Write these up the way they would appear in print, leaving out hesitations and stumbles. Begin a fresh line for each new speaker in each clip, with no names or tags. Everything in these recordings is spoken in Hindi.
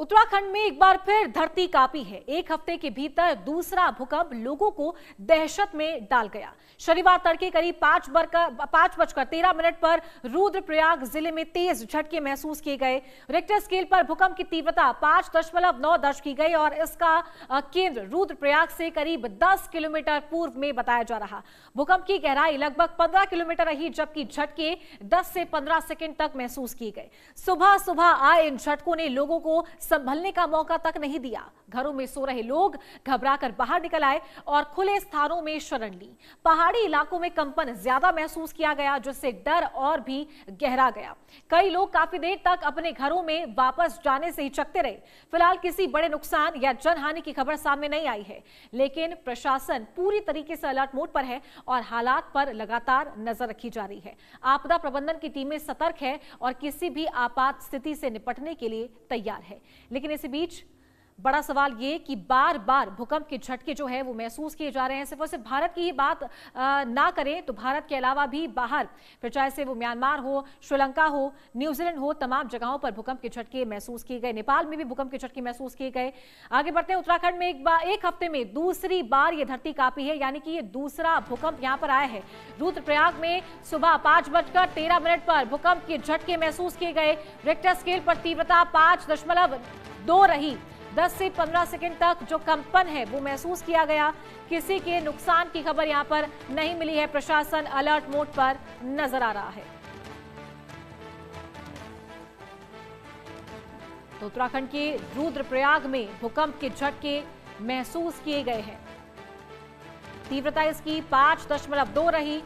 उत्तराखंड में एक बार फिर धरती कांपी है। एक हफ्ते के भीतर दूसरा भूकंप लोगों को दहशत में डाल गया। शनिवार तड़के करीब 5:13 पर रुद्रप्रयाग जिले में तेज झटके महसूस किए गए। रिक्टर स्केल पर भूकंप की तीव्रता 5.9 दर्ज की गई और इसका केंद्र रुद्रप्रयाग से करीब 10 किलोमीटर पूर्व में बताया जा रहा। भूकंप की गहराई लगभग 15 किलोमीटर रही, जबकि झटके 10 से 15 सेकंड तक महसूस किए गए। सुबह सुबह आए इन झटकों ने लोगों को संभलने का मौका तक नहीं दिया। घरों में सो रहे लोग घबराकर बाहर निकल आए और खुले स्थानों में शरण ली। पहाड़ी इलाकों में कंपन ज्यादा महसूस किया गया, जिससे डर और भी गहरा गया। कई लोग काफी देर तक अपने घरों में वापस जाने से हिचकते रहे। फिलहाल किसी बड़े नुकसान या जनहानि की खबर सामने नहीं आई है, लेकिन प्रशासन पूरी तरीके से अलर्ट मोड पर है और हालात पर लगातार नजर रखी जा रही है। आपदा प्रबंधन की टीमें सतर्क है और किसी भी आपात स्थिति से निपटने के लिए तैयार है। लेकिन इसी बीच बड़ा सवाल ये कि बार बार भूकंप के झटके जो है वो महसूस किए जा रहे हैं। सिर्फ और सिर्फ भारत की ही बात ना करें तो भारत के अलावा भी बाहर, फिर चाहे से वो म्यांमार हो, श्रीलंका हो, न्यूजीलैंड हो, तमाम जगहों पर भूकंप के झटके महसूस किए गए। नेपाल में भी भूकंप के झटके महसूस किए गए। आगे बढ़ते हैं, उत्तराखंड में एक हफ्ते में दूसरी बार ये धरती कांपी है, यानी कि ये दूसरा भूकंप यहाँ पर आया है। रुद्रप्रयाग में सुबह 5:13 पर भूकंप के झटके महसूस किए गए। रिक्टर स्केल पर तीव्रता 5.2 रही। 10 से 15 सेकंड तक जो कंपन है वो महसूस किया गया। किसी के नुकसान की खबर यहां पर नहीं मिली है। प्रशासन अलर्ट मोड पर नजर आ रहा है। तो उत्तराखंड के रुद्रप्रयाग में भूकंप के झटके महसूस किए गए हैं। तीव्रता इसकी 5.2 रही।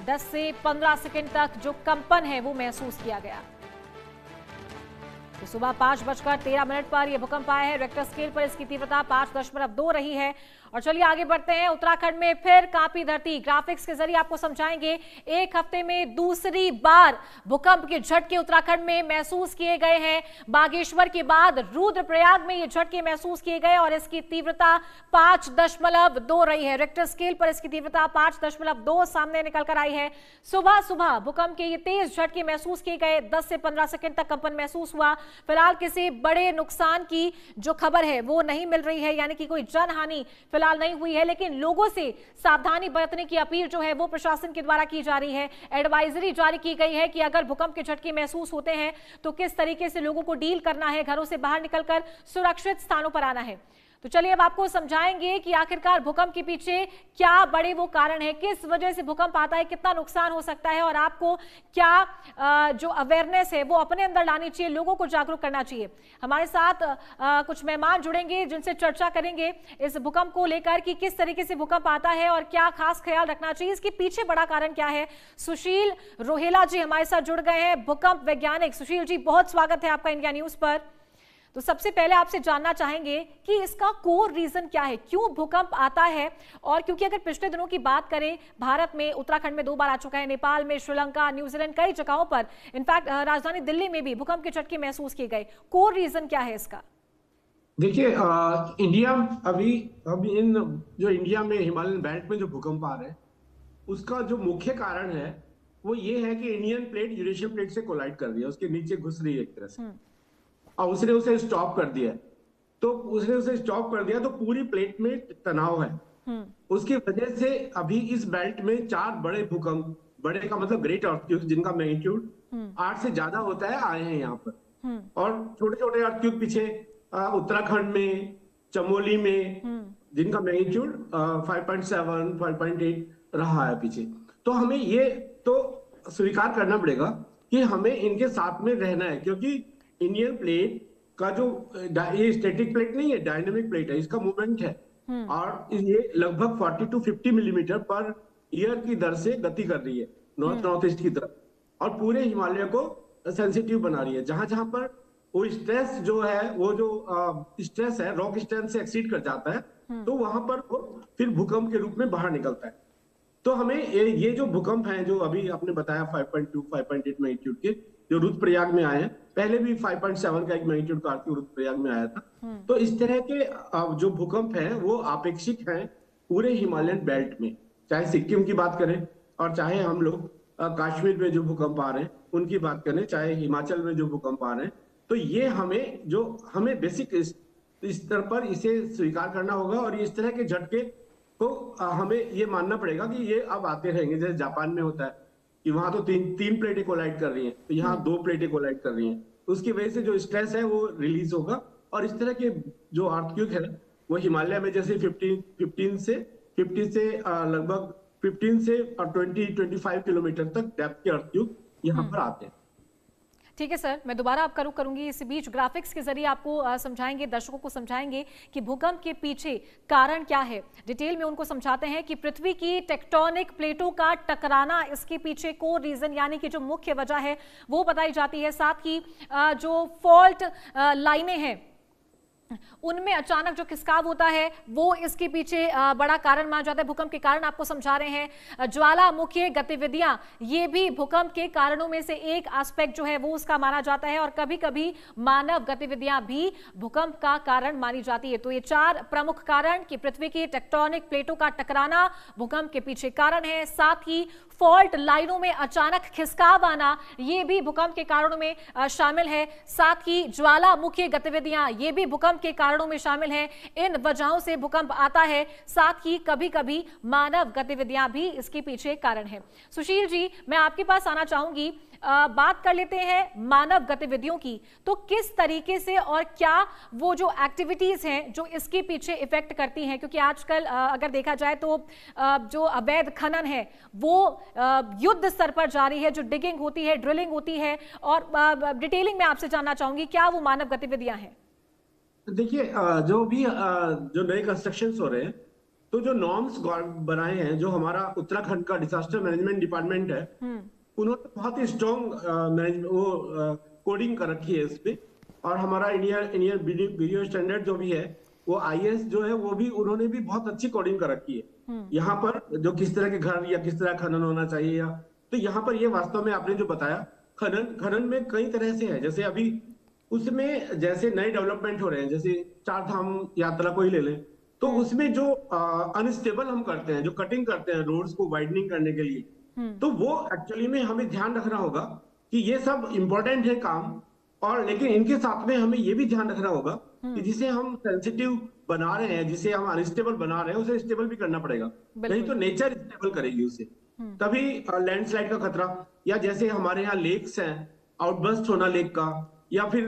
10 से 15 सेकंड तक जो कंपन है वो महसूस किया गया। तो सुबह 5:13 पर यह भूकंप आया है। रिक्टर स्केल पर इसकी तीव्रता 5.2 रही है। और चलिए आगे बढ़ते हैं। उत्तराखंड में फिर कांपी धरती, ग्राफिक्स के जरिए आपको समझाएंगे। एक हफ्ते में दूसरी बार भूकंप के झटके उत्तराखंड में महसूस किए गए हैं। बागेश्वर के बाद रुद्रप्रयाग में ये झटके महसूस किए गए और इसकी तीव्रता 5.2 रही है। रिक्टर स्केल पर इसकी तीव्रता 5.2 सामने निकल कर आई है। सुबह सुबह भूकंप के ये तेज झटके महसूस किए गए। 10 से 15 सेकंड तक कंपन महसूस हुआ। फिलहाल किसी बड़े नुकसान की जो खबर है वो नहीं मिल रही है, यानी कि कोई जनहानि फिलहाल नहीं हुई है। लेकिन लोगों से सावधानी बरतने की अपील जो है वो प्रशासन के द्वारा की जा रही है। एडवाइजरी जारी की गई है कि अगर भूकंप के झटके महसूस होते हैं तो किस तरीके से लोगों को डील करना है, घरों से बाहर निकलकर सुरक्षित स्थानों पर आना है। तो चलिए अब आपको समझाएंगे कि आखिरकार भूकंप के पीछे क्या बड़े वो कारण है, किस वजह से भूकंप आता है, कितना नुकसान हो सकता है और आपको क्या जो अवेयरनेस है वो अपने अंदर लानी चाहिए, लोगों को जागरूक करना चाहिए। हमारे साथ कुछ मेहमान जुड़ेंगे जिनसे चर्चा करेंगे इस भूकंप को लेकर कि किस तरीके से भूकंप आता है और क्या खास ख्याल रखना चाहिए, इसके पीछे बड़ा कारण क्या है। सुशील रोहेला जी हमारे साथ जुड़ गए हैं, भूकंप वैज्ञानिक। सुशील जी, बहुत स्वागत है आपका इंडिया न्यूज पर। तो सबसे पहले आपसे जानना चाहेंगे कि इसका कोर रीजन क्या है, क्यों भूकंप आता है। और क्योंकि अगर पिछले दिनों की बात करें, भारत में उत्तराखंड में 2 बार आ चुका है, नेपाल में, श्रीलंका, न्यूजीलैंड, कई जगहों पर, इनफैक्ट राजधानी दिल्ली में भी भूकंप के झटके महसूस किए गए। कोर रीजन क्या है इसका?
देखिए, इंडिया अभी इन जो इंडिया में हिमालयन बेल्ट में जो भूकंप आ रहे हैं उसका जो मुख्य कारण है वो ये है कि इंडियन प्लेट यूरेशियन प्लेट से कोलाइड कर रही है, उसके नीचे घुस रही है एक तरह से, और उसने उसे स्टॉप कर दिया। तो उसने उसे स्टॉप कर दिया तो पूरी प्लेट में तनाव है। उसकी वजह से अभी इस बेल्ट में 4 बड़े भूकंप, बड़े का मतलब ग्रेट अर्थक्वेक, जिनका मैग्नीट्यूड 8 से ज्यादा होता है, आए हैं यहाँ पर। और छोटे छोटे अर्थक्वेक पीछे उत्तराखंड में, चमोली में, जिनका मैग्नीट्यूड 5.7, 5.8 रहा है पीछे। तो हमें ये तो स्वीकार करना पड़ेगा कि हमें इनके साथ में रहना है, क्योंकि इंडियन प्लेट का जो ये स्टैटिक प्लेट नहीं है, डायनेमिक प्लेट है, इसका मूवमेंट है। और ये लगभग 40 to 50 मिलीमीटर पर ईयर की दर से गति कर रही है नॉर्थ ईस्ट की तरफ, और पूरे हिमालय को सेंसिटिव बना रही है। जहां जहां पर वो स्ट्रेस जो है, वो जो स्ट्रेस है रॉक स्ट्रेंथ से एक्सीड कर जाता है, तो वहां पर वो फिर भूकंप के रूप में बाहर निकलता है। तो हमें ये जो भूकंप है जो अभी आपने बताया 5.2, 5.8 मैग्नीट्यूड के, जो रुद्रप्रयाग में आए हैं, पहले भी 5.7 का एक मैग्नीट्यूड का रुद्रप्रयाग में आया था। तो इस तरह के जो भूकंप हैं वो आपेक्षिक हैं पूरे हिमालयन बेल्ट में, चाहे सिक्किम की बात करें और चाहे हम लोग कश्मीर में जो भूकंप आ रहे हैं उनकी बात करें, चाहे हिमाचल में जो भूकंप आ रहे हैं, तो ये हमें बेसिक स्तर पर इसे स्वीकार करना होगा और इस तरह के झटके को हमें ये मानना पड़ेगा कि ये अब आते रहेंगे। जैसे जापान में होता है कि वहां तो तीन प्लेटें कोलाइड कर रही हैं, तो यहाँ 2 प्लेटें कोलाइड कर रही हैं, उसकी वजह से जो स्ट्रेस है वो रिलीज होगा और इस तरह के जो अर्थक्वेक है वो हिमालय में जैसे 50 से लगभग 15 से 25 किलोमीटर तक डेप्थ के अर्थक्वेक यहाँ पर आते हैं।
ठीक है सर, मैं दोबारा आपका रुख करूंगी। इस बीच ग्राफिक्स के जरिए आपको समझाएंगे, दर्शकों को समझाएंगे कि भूकंप के पीछे कारण क्या है। डिटेल में उनको समझाते हैं कि पृथ्वी की टेक्टोनिक प्लेटों का टकराना इसके पीछे कोर रीजन यानी कि जो मुख्य वजह है वो बताई जाती है। साथ ही जो फॉल्ट लाइनें हैं उनमें अचानक जो खिसकाव होता है वो इसके पीछे बड़ा कारण माना जाता है। भूकंप के कारण आपको समझा रहे हैं। ज्वालामुखी गतिविधियां ये भी भूकंप के कारणों में से एक एस्पेक्ट जो है वो उसका माना जाता है और कभी कभी मानव गतिविधियां भी भूकंप का कारण मानी जाती है। तो ये 4 प्रमुख कारण कि पृथ्वी की टेक्टोनिक प्लेटों का टकराना भूकंप के पीछे कारण है। साथ ही फॉल्ट लाइनों में अचानक खिसकाव आना ये भी भूकंप के कारणों में शामिल है। साथ ही ज्वालामुखी गतिविधियां ये भी भूकंप के कारणों में शामिल हैं। इन वजहों से भूकंप आता है। साथ ही कभी कभी मानव गतिविधियां भी इसके पीछे कारण है। सुशील जी, मैं आपके पास आना चाहूंगी। बात कर लेते हैं मानव गतिविधियों की। तो किस तरीके से और क्या वो जो एक्टिविटीज हैं जो इसके पीछे इफेक्ट करती हैं, क्योंकि आजकल अगर देखा जाए तो जो अवैध खनन है वो युद्ध स्तर पर जारी है, जो डिगिंग होती है, ड्रिलिंग होती है, और डिटेलिंग में आपसे जानना चाहूंगी क्या वो मानव गतिविधियां हैं।
देखिए, जो नए कंस्ट्रक्शन हो रहे हैं, तो जो नॉर्म्स बनाए हैं, जो हमारा उत्तराखंड का डिजास्टर मैनेजमेंट डिपार्टमेंट है, उन्होंने बहुत ही स्ट्रॉन्ग कोडिंग कर रखी है इस पे। और हमारा इंडियन वीडियो स्टैंडर्ड जो भी है वो IS जो है वो भी उन्होंने भी बहुत अच्छी कोडिंग कर रखी है। यहाँ पर जो किस तरह के घर या किस तरह खनन होना चाहिए, या तो यहाँ पर ये वास्तव में आपने जो बताया, खनन में कई तरह से है। जैसे अभी उसमें जैसे नए डेवलपमेंट हो रहे हैं, जैसे 4 धाम यात्रा को ही ले लें, तो उसमें जो अनस्टेबल हम करते हैं, जो कटिंग करते हैं रोड्स को वाइडनिंग करने के लिए, तो वो एक्चुअली में हमें ध्यान रखना होगा कि ये सब इंपॉर्टेंट है काम, और लेकिन इनके साथ में हमें ये भी ध्यान रखना होगा कि जिसे हम सेंसिटिव बना रहे हैं, जिसे हम अनस्टेबल बना रहे हैं, उसे स्टेबल भी करना पड़ेगा। नहीं तो नेचर स्टेबल करेगी उसे, तभी लैंडस्लाइड का खतरा, या जैसे हमारे यहाँ लेक्स हैं, आउटबर्स्ट होना लेक का, या फिर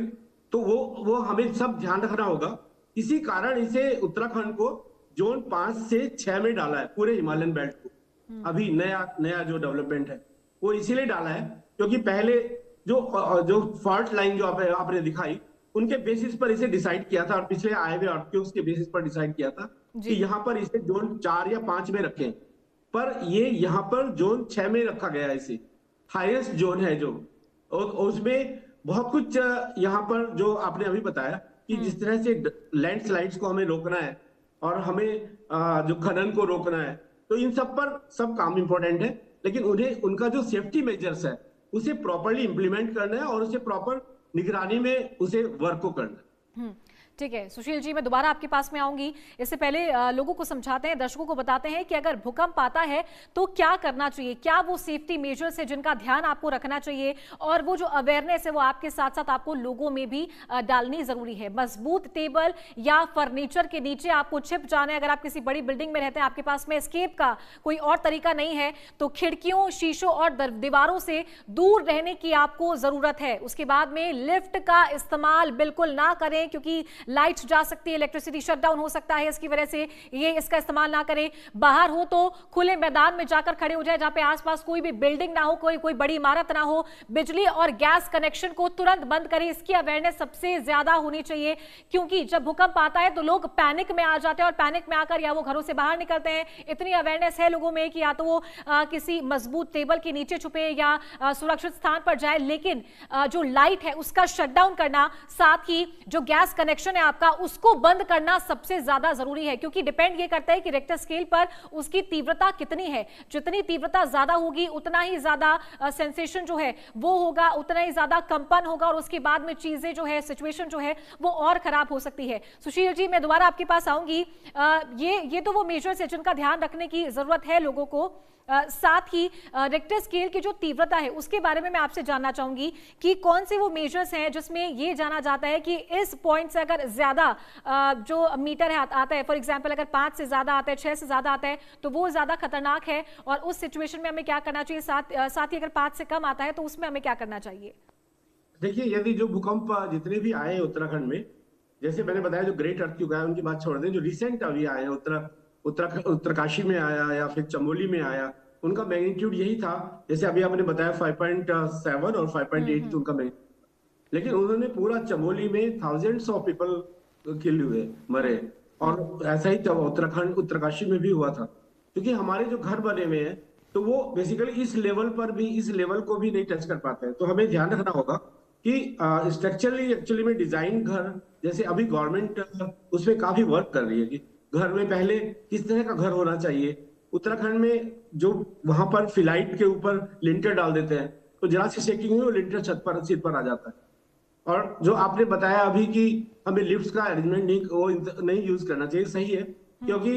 तो वो हमें सब ध्यान रखना होगा। इसी कारण इसे उत्तराखंड को जोन 5 से 6 में डाला है, पूरे हिमालयन बेल्ट को। अभी नया जो डेवलपमेंट है वो इसीलिए डाला है क्योंकि पहले जो फॉल्ट लाइन जो आपने दिखाई, उनके बेसिस पर इसे डिसाइड किया था, और पिछले आए हुए अर्थक्वेक्स के बेसिस पर डिसाइड किया था कि यहाँ पर इसे जोन 4 या 5 में रखें, पर ये यहाँ पर जोन 6 में रखा गया है। इसे हाईएस्ट जोन है जो, और उसमें बहुत कुछ यहाँ पर जो आपने अभी बताया कि जिस तरह से लैंडस्लाइड्स को हमें रोकना है और हमें जो खनन को रोकना है, तो इन सब पर सब काम इंपॉर्टेंट है, लेकिन उनका जो सेफ्टी मेजर्स है उसे प्रॉपरली इंप्लीमेंट करना है और उसे प्रॉपर निगरानी में उसे वर्क को करना है।
ठीक है सुशील जी, मैं दोबारा आपके पास में आऊंगी। इससे पहले लोगों को समझाते हैं, दर्शकों को बताते हैं कि अगर भूकंप आता है तो क्या करना चाहिए, क्या वो सेफ्टी मेजर्स है जिनका ध्यान आपको रखना चाहिए, और वो जो अवेयरनेस है वो आपके साथ साथ आपको लोगों में भी डालनी जरूरी है। मजबूत टेबल या फर्नीचर के नीचे आपको छिप जाना है। अगर आप किसी बड़ी बिल्डिंग में रहते हैं, आपके पास में एस्केप का कोई और तरीका नहीं है, तो खिड़कियों, शीशों और दीवारों से दूर रहने की आपको जरूरत है। उसके बाद में लिफ्ट का इस्तेमाल बिल्कुल ना करें, क्योंकि लाइट्स जा सकती है, इलेक्ट्रिसिटी शटडाउन हो सकता है, इसकी वजह से ये इसका इस्तेमाल ना करें। बाहर हो तो खुले मैदान में जाकर खड़े हो जाए जहां पे आसपास कोई भी बिल्डिंग ना हो, कोई बड़ी इमारत ना हो। बिजली और गैस कनेक्शन को तुरंत बंद करें, इसकी अवेयरनेस सबसे ज्यादा होनी चाहिए, क्योंकि जब भूकंप आता है तो लोग पैनिक में आ जाते हैं और पैनिक में आकर या वो घरों से बाहर निकलते हैं। इतनी अवेयरनेस है लोगों में कि या तो वो किसी मजबूत टेबल के नीचे छुपे या सुरक्षित स्थान पर जाए, लेकिन जो लाइट है उसका शटडाउन करना, साथ ही जो गैस कनेक्शन है आपका उसको बंद करना सबसे ज्यादा जरूरी है, क्योंकि डिपेंड ये करता है कि रिक्टर स्केल पर उसकी तीव्रता कितनी है। जितनी तीव्रता ज्यादा होगी उतना ही ज्यादा सेंसेशन जो है वो होगा, उतना ही ज्यादा कंपन होगा, और उसके बाद में चीजें जो है, सिचुएशन जो है वो और खराब हो सकती है। सुशील जी, मैं दोबारा आपके पास आऊंगी। ये तो वो मेजर्स है जिनका ध्यान रखने की जरूरत है लोगों को। साथ ही रिक्टर स्केल की जो तीव्रता है उसके बारे में मैं आपसे जानना चाहूंगी कि कौन से वो मेजर्स हैं जिसमें ये जाना जाता है कि इस पॉइंट से अगर ज्यादा जो मीटर है आता है, फॉर एग्जांपल अगर 5 से ज्यादा आता है, 6 से ज्यादा आता है, तो वो ज्यादा खतरनाक है और उस सिचुएशन में हमें क्या करना चाहिए, साथ ही अगर 5 से कम आता है तो उसमें हमें क्या करना चाहिए?
देखिए, यदि जो भूकंप जितने भी आए उत्तराखंड में, जैसे मैंने बताया जो ग्रेट अर्थक्वेक आया उनकी बात छोड़ दें, जो रिसेंट अभी आए हैं उत्तरकाशी में आया या फिर चमोली में आया, उनका मैग्नीट्यूड यही था। जैसे अभी आपने बताया 5.7 और 5.8 उनका मैग्नीट्यूड, लेकिन उन्होंने पूरा चमोली में थाउजेंड्स ऑफ पीपल किल हुए, मरे। और ऐसा ही उत्तरकाशी में भी हुआ था, क्योंकि हमारे जो घर बने हुए हैं तो वो बेसिकली इस लेवल को भी नहीं टच कर पाते हैं। तो हमें ध्यान रखना होगा कि स्ट्रक्चरली एक्चुअली में डिजाइन घर, जैसे अभी गवर्नमेंट उसमें काफी वर्क कर रही है कि घर में पहले किस तरह का घर होना चाहिए। उत्तराखंड में जो वहां पर फिलाइट के ऊपर लिंटर डाल देते हैं, तो जरा सी शेकिंग हुई वो लिंटर सिर पर आ जाता है। और जो आपने बताया अभी कि हमें लिफ्ट का अरेंजमेंट नहीं यूज करना चाहिए, सही है, क्योंकि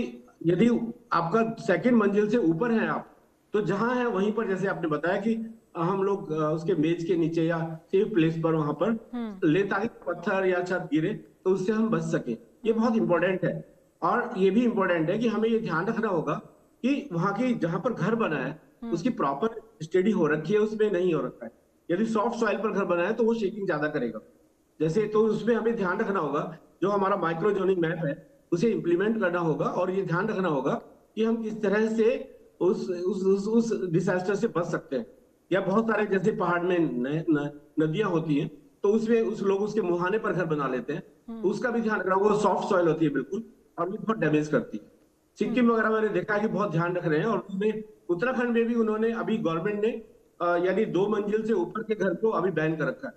यदि आपका सेकंड मंजिल से ऊपर है आप, तो जहां है वहीं पर, जैसे आपने बताया कि हम लोग उसके मेज के नीचे या सेफ प्लेस पर वहां पर ले, ताकि पत्थर या छत गिरे तो उससे हम बच सके। ये बहुत इंपॉर्टेंट है। और ये भी इंपॉर्टेंट है कि हमें ये ध्यान रखना होगा कि वहां की जहां पर घर बना है उसकी प्रॉपर स्टडी हो रखी है, उसमें नहीं हो रखा है। यदि सॉफ्ट सॉइल पर घर बना है तो वो शेकिंग ज्यादा करेगा। जैसे तो उसमें हमें ध्यान रखना होगा, जो हमारा माइक्रो जोनिंग मैप है उसे इंप्लीमेंट करना होगा, और ये ध्यान रखना होगा कि हम किस तरह से उस डिजास्टर से बच सकते हैं। या बहुत सारे जैसे पहाड़ में नदियां होती हैं, तो उसमें लोग उसके मुहाने पर घर बना लेते हैं, तो उसका भी ध्यान रखना होगा। सॉफ्ट सॉइल होती है बिल्कुल, और वो बहुत डैमेज करती है। सिक्किम वगैरह मैंने देखा है कि बहुत ध्यान रख रहे हैं, और उसमें उत्तराखंड में भी उन्होंने अभी गवर्नमेंट ने यानी 2 मंजिल से ऊपर के घर को अभी बैन कर रखा है।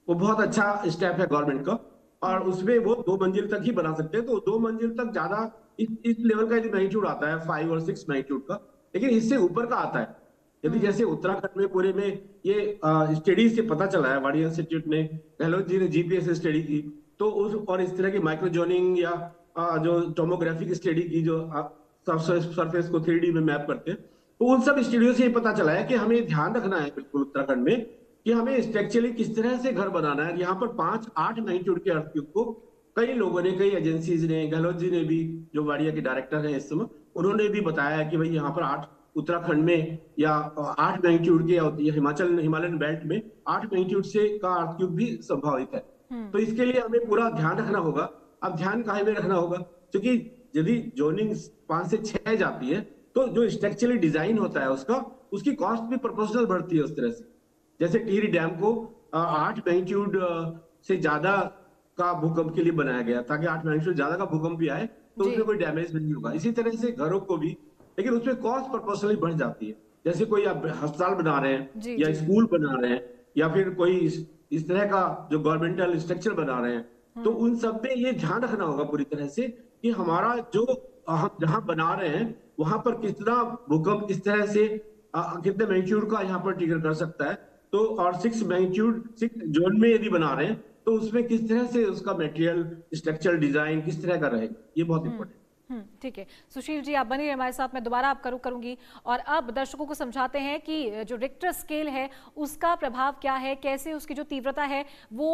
वो बहुत अच्छा स्टेप है गवर्नमेंट का, और उसमें वो 2 मंजिल तक ही बना सकते हैं। तो 2 मंजिल तक ज्यादा इस लेवल का यदि मैग्नीट्यूड आता है 5 और 6 मैग्नीट्यूड का, लेकिन इससे ऊपर का आता है। यदि जैसे उत्तराखंड में पूरे में ये स्टडी से पता चला है, वाडिया इंस्टीट्यूट ने, गहलोत जी ने जीपीएस स्टडी की, तो और इस तरह की माइक्रोजोनिंग या जो टोमोग्राफिक स्टडी की, जो सरफेस को 3D में मैप करते हैं, तो उन सब स्टडियो से ये पता चला है कि हमें ध्यान रखना है बिल्कुल उत्तराखंड में कि हमें स्ट्रक्चरली किस तरह से घर बनाना है। यहाँ पर 5-8 मैग्नीट्यूड के अर्थक्वेक को कई लोगों ने, कई एजेंसीज ने, गहलोत जी ने भी, जो वाडिया के डायरेक्टर हैं इस समय, उन्होंने भी बताया कि भाई यहाँ पर उत्तराखंड में या 8 मैग्नीट्यूड के, या हिमालयन बेल्ट में 8 मैग्नीट्यूड से का अर्थक्वेक भी संभावित है। तो इसके लिए हमें पूरा ध्यान रखना होगा। अब ध्यान काहे में रखना होगा, क्योंकि यदि जोनिंग 5 से 6 जाती है तो जो स्ट्रक्चरली डिजाइन होता है उसकी कॉस्ट भी प्रोपोर्शनल बढ़ती है उस तरह से। जैसे टिहरी डैम को 8 मैग्नीट्यूड से ज्यादा का भूकंप के लिए बनाया गया, ताकि 8 मैग्नीट्यूड ज्यादा का भूकंप भी आए तो उसमें कोई डैमेज नहीं होगा। इसी तरह से घरों को भी, लेकिन उसमें कॉस्ट प्रोपोर्शनली बढ़ जाती है। जैसे कोई आप अस्पताल बना रहे हैं या स्कूल बना रहे हैं, या फिर कोई इस तरह का जो गवर्नमेंटल स्ट्रक्चर बना रहे हैं, तो उन सब में ये ध्यान रखना होगा पूरी तरह से कि हमारा जो हम जहां बना रहे हैं वहां पर कितना भूकंप किस तरह से कितने मैग्नीट्यूड का यहाँ पर ट्रिगर कर सकता है। तो और 6 मैग्नीट्यूड 6 जोन में यदि बना रहे हैं तो उसमें किस तरह से उसका मटेरियल स्ट्रक्चरल डिजाइन किस तरह का रहेगा, ये बहुत इंपॉर्टेंट।
ठीक है सुशील जी, आप बनी रहे हमारे साथ, मैं दोबारा आप करूंगी। और अब दर्शकों को समझाते हैं कि जो रिक्टर स्केल है उसका प्रभाव क्या है, कैसे उसकी जो तीव्रता है वो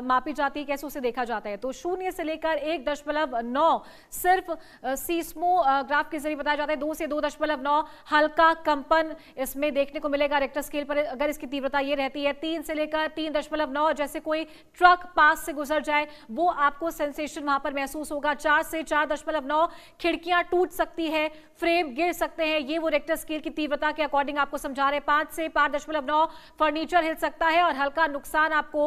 मापी जाती है, कैसे उसे देखा जाता है। तो 0 से लेकर 1.9 सिर्फ सीस्मोग्राफ के जरिए बताया जाता है। 2 से 2.9 हल्का कंपन इसमें देखने को मिलेगा रिक्टर स्केल पर, अगर इसकी तीव्रता ये रहती है। 3 से लेकर 3.9 जैसे कोई ट्रक पास से गुजर जाए वो आपको सेंसेशन वहां पर महसूस होगा। 4 से 4.9 खिड़कियां टूट सकती है, फ्रेम गिर सकते हैं, ये वो रिक्टर स्केल की तीव्रता के अकॉर्डिंग आपको समझा रहे हैं। 5 से 5.9 फर्नीचर हिल सकता है और हल्का नुकसान आपको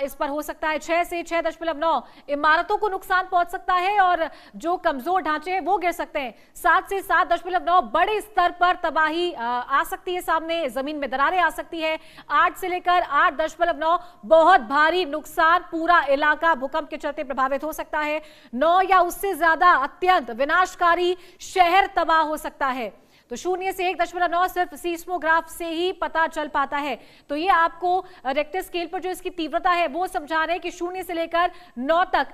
इस पर हो सकता है। 6 से 6.9 इमारतों को नुकसान पहुंच सकता है और जो कमजोर ढांचे हैं वो गिर सकते हैं। 7 से 7.9 बड़े स्तर पर तबाही आ सकती है, सामने जमीन में दरारें आ सकती है। 8 से लेकर 8.9 बहुत भारी नुकसान, पूरा इलाका भूकंप के चलते प्रभावित हो सकता है। 9 या उससे ज्यादा अत्यंत विनाशकारी शहर तबाह हो सकता है। तो 0 से 1.9 सिर्फ सीस्मोग्राफ से ही पता चल पाता है। तो ये आपको रेक्टर स्केल पर जो इसकी तीव्रता है वो समझा रहे हैं कि 0 से लेकर 9 तक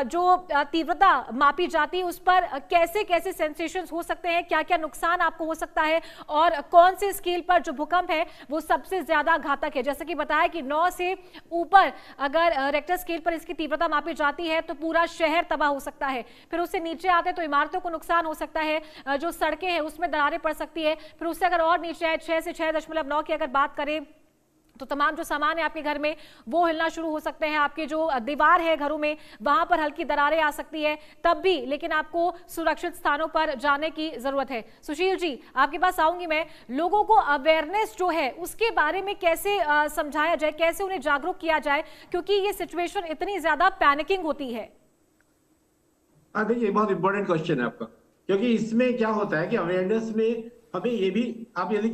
जो तीव्रता मापी जाती है उस पर कैसे कैसे सेंसेशंस हो सकते हैं, क्या क्या नुकसान आपको हो सकता है और कौन से स्केल पर जो भूकंप है वो सबसे ज्यादा घातक है। जैसे कि बताया कि 9 से ऊपर अगर रेक्टर स्केल पर इसकी तीव्रता मापी जाती है तो पूरा शहर तबाह हो सकता है। फिर उससे नीचे आते तो इमारतों को नुकसान हो सकता है, जो सड़कें हैं उसमें दरारें पड़ सकती है। फिर उससे अगर और नीचे है 6 से 6.9 की अगर बात करें तो तमाम जो सामान है आपके घर में वो हिलना शुरू हो सकते हैं। आपके जो दीवार है घरों में वहां पर हल्की दरारें आ सकती है तब भी, लेकिन आपको सुरक्षित स्थानों पर जाने की जरूरत है। सुशील जी, आपके पास आऊंगी मैं। लोगों को अवेयरनेस जो है उसके बारे में कैसे समझाया जाए, कैसे उन्हें जागरूक किया जाए, क्योंकि ये सिचुएशन इतनी ज्यादा पैनिकिंग होती है।
देखिए, बहुत इंपॉर्टेंट क्वेश्चन है आपका, क्योंकि इसमें क्या होता है कि अवेयरनेस में हमें ये भी, आप यदि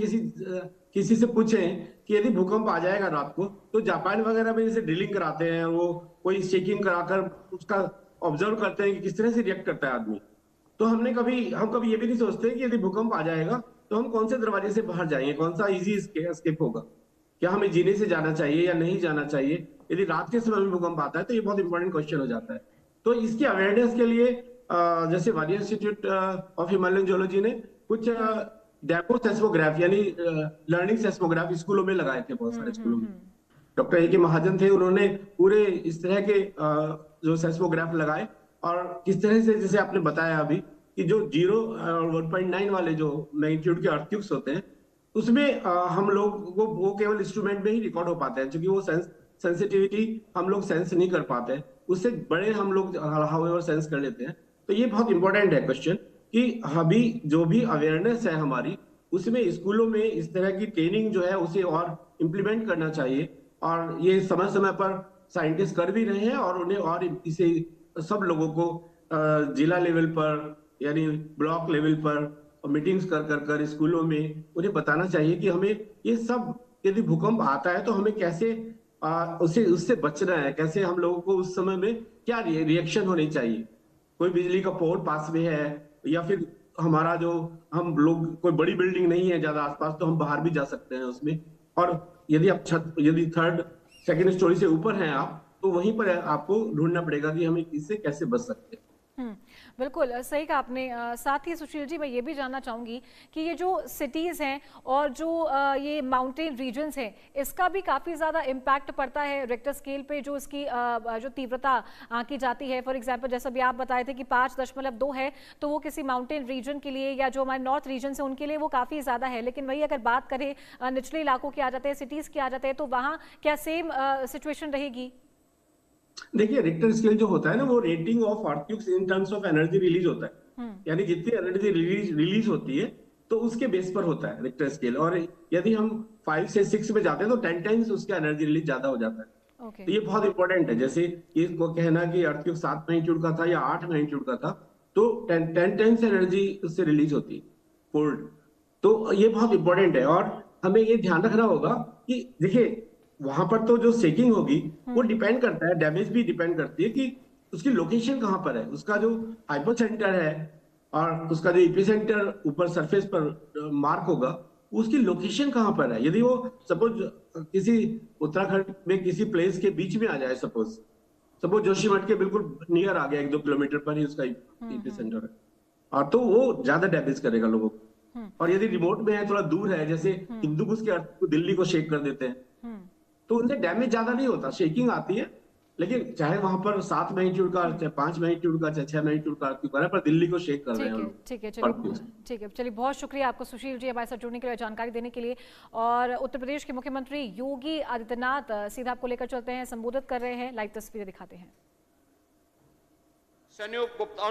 किसी से पूछें कि यदि भूकंप आ जाएगा रात को, तो जापान वगैरह में जैसे ड्रिलिंग कराते हैं, वो कोई शेकिंग कराकर उसका ऑब्जर्व करते हैं कि किस तरह से रिएक्ट करता है आदमी। तो हम कभी ये भी नहीं सोचते कि यदि भूकंप आ जाएगा तो हम कौन से दरवाजे से बाहर जाएंगे, कौन सा इजी एस्केप होगा, क्या हमें जीने से जाना चाहिए या नहीं जाना चाहिए। यदि रात के समय में भूकंप आता है तो ये बहुत इंपॉर्टेंट क्वेश्चन हो जाता है। तो इसकी अवेयरनेस के लिए जैसे Wadia institute of Himalayan geology ने कुछ डेमो सेस्मोग्राफ यानी लर्निंग सेस्मोग्राफ स्कूलों में लगाए थे, बहुत सारे स्कूलों में। डॉक्टर ए के महाजन थे, उन्होंने पूरे इस तरह के जो सेस्मोग्राफ लगाए, और किस तरह से, जैसे आपने बताया अभी कि जो 0 और 1.9 वाले जो मैग्नीट्यूड के अर्थक्वेक्स होते हैं उसमें हम लोग को वो केवल इंस्ट्रूमेंट में ही रिकॉर्ड हो पाते हैं, क्योंकि वो सेंसिटिविटी हम लोग सेंस नहीं कर पाते, उससे बड़े हम लोग हाउएवर सेंस कर लेते हैं। तो ये बहुत इंपॉर्टेंट है क्वेश्चन कि अभी जो भी अवेयरनेस है हमारी, उसमें स्कूलों में इस तरह की ट्रेनिंग जो है उसे और इम्प्लीमेंट करना चाहिए। और ये समय समय पर साइंटिस्ट कर भी रहे हैं, और उन्हें और इसे सब लोगों को जिला लेवल पर यानी ब्लॉक लेवल पर मीटिंग्स कर स्कूलों में उन्हें बताना चाहिए कि हमें ये सब, यदि भूकंप आता है तो हमें कैसे उससे बचना है, कैसे हम लोगों को उस समय में क्या रिएक्शन होनी चाहिए। कोई बिजली का पोल पास में है, या फिर हमारा जो हम लोग कोई बड़ी बिल्डिंग नहीं है ज्यादा आसपास, तो हम बाहर भी जा सकते हैं उसमें। और यदि आप यदि 3rd सेकंड स्टोरी से ऊपर हैं आप, तो वहीं पर आपको ढूंढना पड़ेगा कि हम इससे कैसे बच सकते हैं।
बिल्कुल सही कहा आपने। साथ ही सुशील जी, मैं ये भी जानना चाहूंगी कि ये जो सिटीज हैं और जो ये माउंटेन रीजन्स हैं, इसका भी काफी ज्यादा इम्पैक्ट पड़ता है रेक्टर स्केल पे, जो इसकी जो तीव्रता आंकी जाती है। फॉर एग्जांपल, जैसा भी आप बताए थे कि 5.2 है, तो वो किसी माउंटेन रीजन के लिए या जो हमारे नॉर्थ रीजन है उनके लिए वो काफी ज्यादा है। लेकिन वही अगर बात करें निचले इलाकों की आ जाते हैं, सिटीज की आ जाते हैं, तो वहाँ क्या सेम सिचुएशन रहेगी?
देखिए, रिक्टर स्केल जो होता है ना, वो rating of earthquakes in terms of energy release होता है। यानी जितनी एनर्जी रिलीज होती है तो उसके बेस पर होता है रिक्टर स्केल। और यदि हम 5 से 6 में जाते हैं तो 10 टाइम्स उसका एनर्जी रिलीज ज्यादा हो जाता है। तो ये बहुत इंपॉर्टेंट है। जैसे ये को कहना कि अर्थक्वेक 7 मैग्नीट्यूड का था या 8 मैग्नीट्यूड का था, तो 10 टाइम्स एनर्जी उससे रिलीज होती है, कोल्ड। तो ये बहुत इंपॉर्टेंट है, और हमें ये ध्यान रखना होगा कि देखिए, वहां पर तो जो शेकिंग होगी वो डिपेंड करता है, डैमेज भी डिपेंड करती है कि उसकी लोकेशन कहां पर है, उसका जो हाइपोसेंटर है और उसका जो एपिसेंटर ऊपर सरफेस पर मार्क होगा, उसकी लोकेशन कहां पर है। यदि वो सपोज किसी उत्तराखंड में किसी प्लेस के बीच में आ जाए, सपोज जोशीमठ के बिल्कुल नियर आ गया, 1-2 किलोमीटर पर ही उसका एपिसेंटर है, और तो वो ज्यादा डैमेज करेगा लोगों को। और यदि रिमोट में है, थोड़ा दूर है, जैसे हिंदुकुश के अर्थ को दिल्ली को शेक कर देते हैं, तो उनसे डैमेज ज्यादा नहीं होता, शेकिंग आती है, लेकिन चाहे वहां पर 7 मैग्नीट्यूड का, चाहे 5 मैग्नीट्यूड का, चाहे 6 मैग्नीट्यूड का अर्थक्वेक है, पर दिल्ली को शेक कर रहे हैं।
ठीक है, चलिए, बहुत शुक्रिया आपको सुशील जी हमारे साथ जुड़ने के लिए, जानकारी देने के लिए। और उत्तर प्रदेश के मुख्यमंत्री योगी आदित्यनाथ सीधा आपको लेकर चलते हैं, संबोधित कर रहे हैं, लाइव तस्वीरें दिखाते हैं।
संयोग गुप्ता